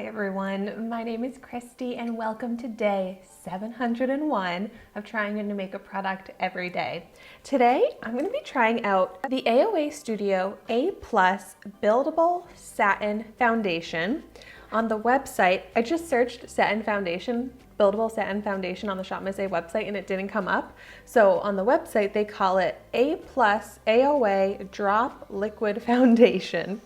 Hi everyone, my name is Christy and welcome to day 701 of trying to make a product every day. Today I'm going to be trying out the AOA Studio A+ Buildable Satin Foundation. On the website, I just searched satin foundation, buildable satin foundation on the ShopMissA website and it didn't come up. So on the website they call it A+ AOA Drop Liquid Foundation.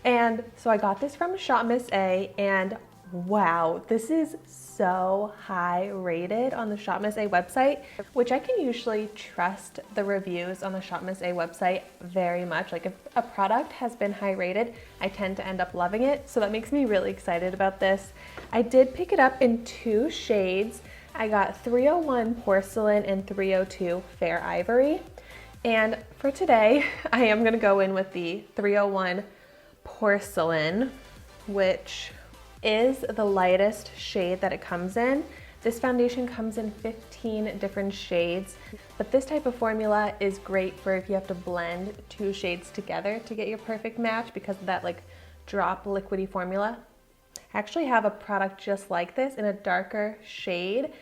And so I got this from ShopMissA and wow, this is so high rated on the ShopMissA website, which I can usually trust the reviews on the ShopMissA website very much. Like if a product has been high rated, I tend to end up loving it. So that makes me really excited about this. I did pick it up in two shades. I got 301 Porcelain and 302 Fair Ivory. And for today, I am gonna go in with the 301 Porcelain, which is the lightest shade that it comes in. This foundation comes in 15 different shades, but this type of formula is great for if you have to blend two shades together to get your perfect match because of that like drop liquidy formula. I actually have a product just like this in a darker shade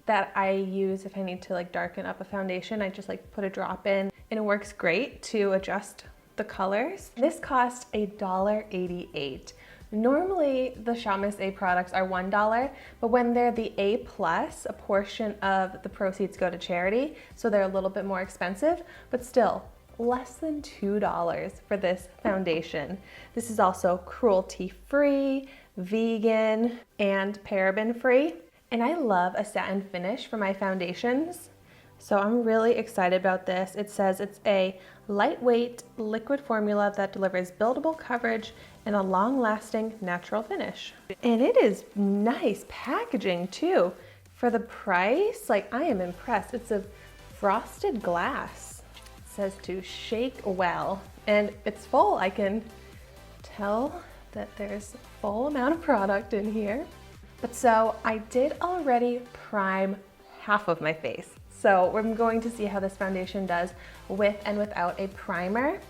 that I use if I need to like darken up a foundation. I just like put a drop in and it works great to adjust the colors. This cost $1.88. Normally the ShopMissA products are $1, but when they're the A+, a portion of the proceeds go to charity, so they're a little bit more expensive, but still less than $2 for this foundation. This is also cruelty-free, vegan, and paraben-free. And I love a satin finish for my foundations. So I'm really excited about this. It says it's a lightweight liquid formula that delivers buildable coverage and a long-lasting natural finish. And it is nice packaging too. For the price, like I am impressed. It's a frosted glass. It says to shake well, and it's full. I can tell that there's a full amount of product in here. But so I did already prime half of my face. So we're going to see how this foundation does with and without a primer.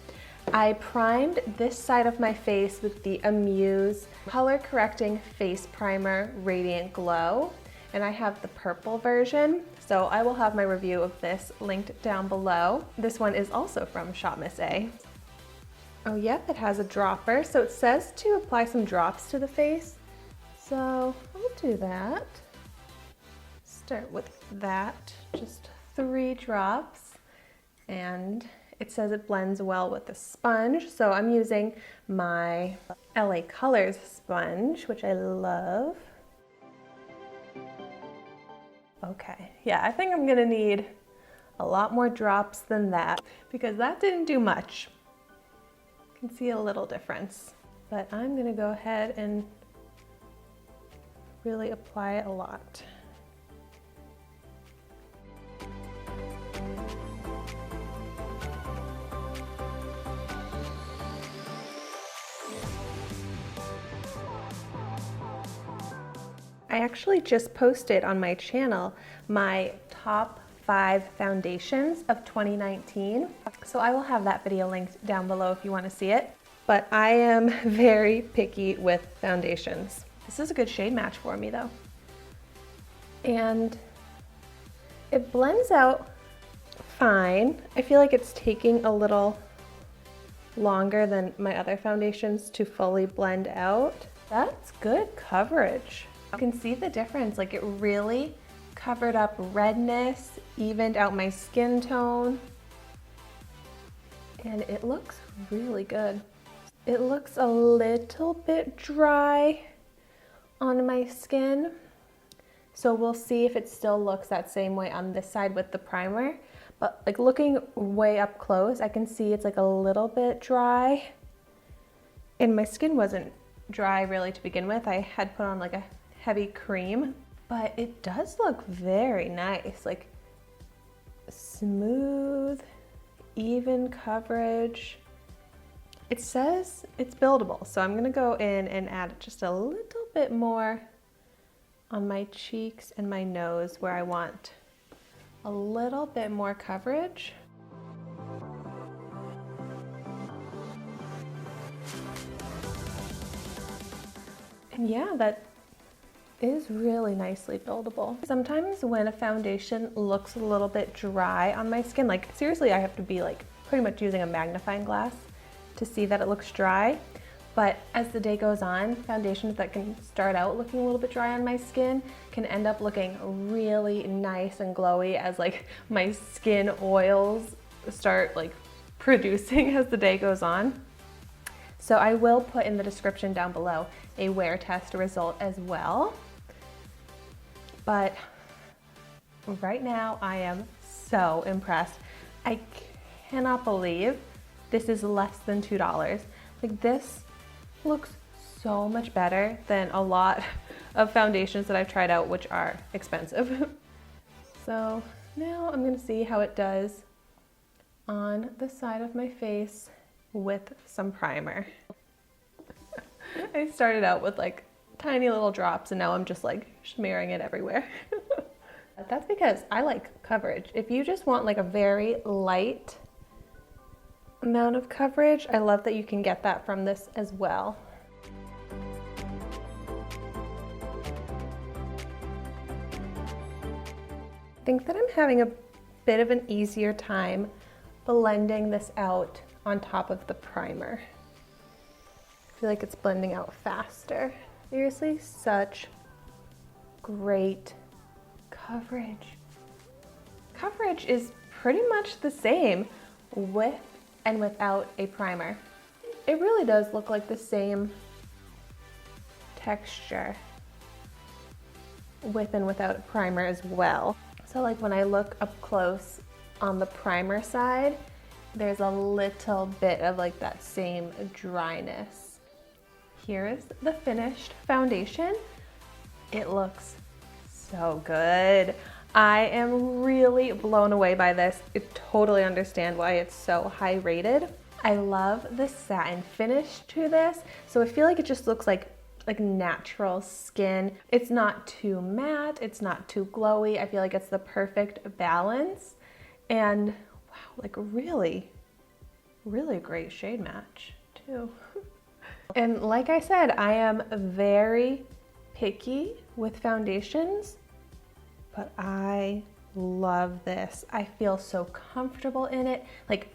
I primed this side of my face with the Amuse Color Correcting Face Primer Radiant Glow. And I have the purple version. So I will have my review of this linked down below. This one is also from ShopMissA. Oh yep, it has a dropper. So it says to apply some drops to the face. So I'll do that. Start with that, just 3 drops, and it says it blends well with the sponge, so I'm using my LA Colors sponge, which I love. Okay, yeah, I think I'm gonna need a lot more drops than that because that didn't do much. You can see a little difference, but I'm gonna go ahead and really apply it a lot. I actually just posted on my channel my top 5 foundations of 2019. So I will have that video linked down below if you want to see it. But I am very picky with foundations. This is a good shade match for me though. And it blends out fine. I feel like it's taking a little longer than my other foundations to fully blend out. That's good coverage. You can see the difference, like it really covered up redness, evened out my skin tone, and it looks really good. It looks a little bit dry on my skin, so we'll see if it still looks that same way on this side with the primer, but like looking way up close, I can see it's like a little bit dry, and my skin wasn't dry really to begin with. I had put on like a heavy cream, but it does look very nice, like smooth, even coverage. It says it's buildable, so I'm gonna go in and add just a little bit more on my cheeks and my nose where I want a little bit more coverage. Yeah, that is really nicely buildable. Sometimes when a foundation looks a little bit dry on my skin, like seriously, I have to be like pretty much using a magnifying glass to see that it looks dry. But as the day goes on, foundations that can start out looking a little bit dry on my skin can end up looking really nice and glowy as like my skin oils start like producing as the day goes on. So I will put in the description down below a wear test result as well. But right now I am so impressed. I cannot believe this is less than $2. Like, this looks so much better than a lot of foundations that I've tried out, which are expensive. So now I'm gonna see how it does on the side of my face with some primer. I started out with like tiny little drops and now I'm just like smearing it everywhere. That's because I like coverage. If you just want like a very light amount of coverage, I love that you can get that from this as well. I think that I'm having a bit of an easier time blending this out on top of the primer. I feel like it's blending out faster. Seriously, such great coverage. Coverage is pretty much the same with and without a primer. It really does look like the same texture with and without a primer as well. So like when I look up close on the primer side, there's a little bit of like that same dryness. Here is the finished foundation. It looks so good. I am really blown away by this. I totally understand why it's so high rated. I love the satin finish to this. So I feel like it just looks like natural skin. It's not too matte, it's not too glowy. I feel like it's the perfect balance. And wow, like really great shade match too. And like I said, I am very picky with foundations, but I love this. I feel so comfortable in it. Like,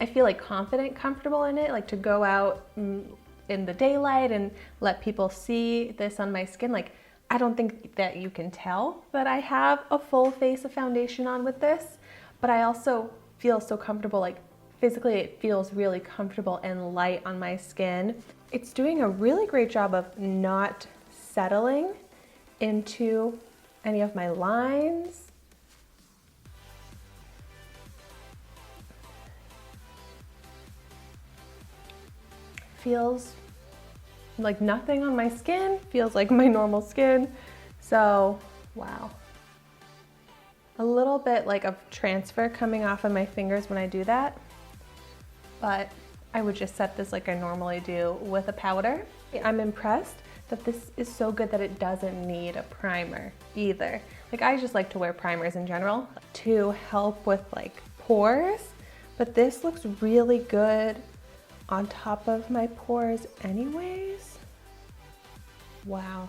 I feel like confident, comfortable in it, like to go out in the daylight and let people see this on my skin. Like, I don't think that you can tell that I have a full face of foundation on with this, but I also feel so comfortable, like physically it feels really comfortable and light on my skin. It's doing a really great job of not settling into any of my lines. Feels like nothing on my skin, feels like my normal skin. So, wow. A little bit like of transfer coming off of my fingers when I do that, but I would just set this like I normally do with a powder. I'm impressed that this is so good that it doesn't need a primer either. Like, I just like to wear primers in general to help with like pores, but this looks really good on top of my pores anyways. Wow.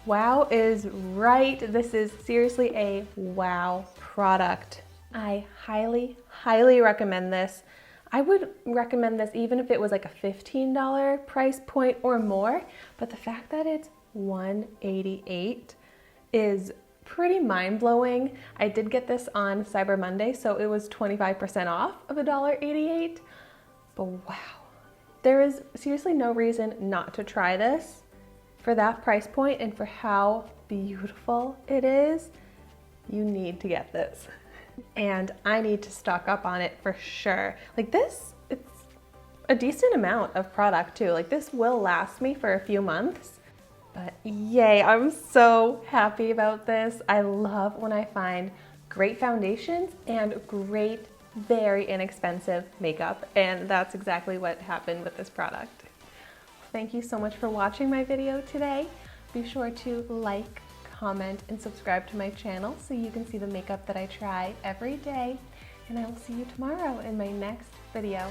Wow is right. This is seriously a wow product. I highly recommend this. I would recommend this even if it was like a $15 price point or more, but the fact that it's $188 is pretty mind-blowing. I did get this on Cyber Monday, so it was 25% off of $1.88, but wow. There is seriously no reason not to try this. For that price point and for how beautiful it is, you need to get this. And I need to stock up on it for sure. Like this, it's a decent amount of product too. Like this will last me for a few months, but yay, I'm so happy about this. I love when I find great foundations and great, very inexpensive makeup. And that's exactly what happened with this product. Thank you so much for watching my video today. Be sure to like, comment, and subscribe to my channel so you can see the makeup that I try every day. And I will see you tomorrow in my next video.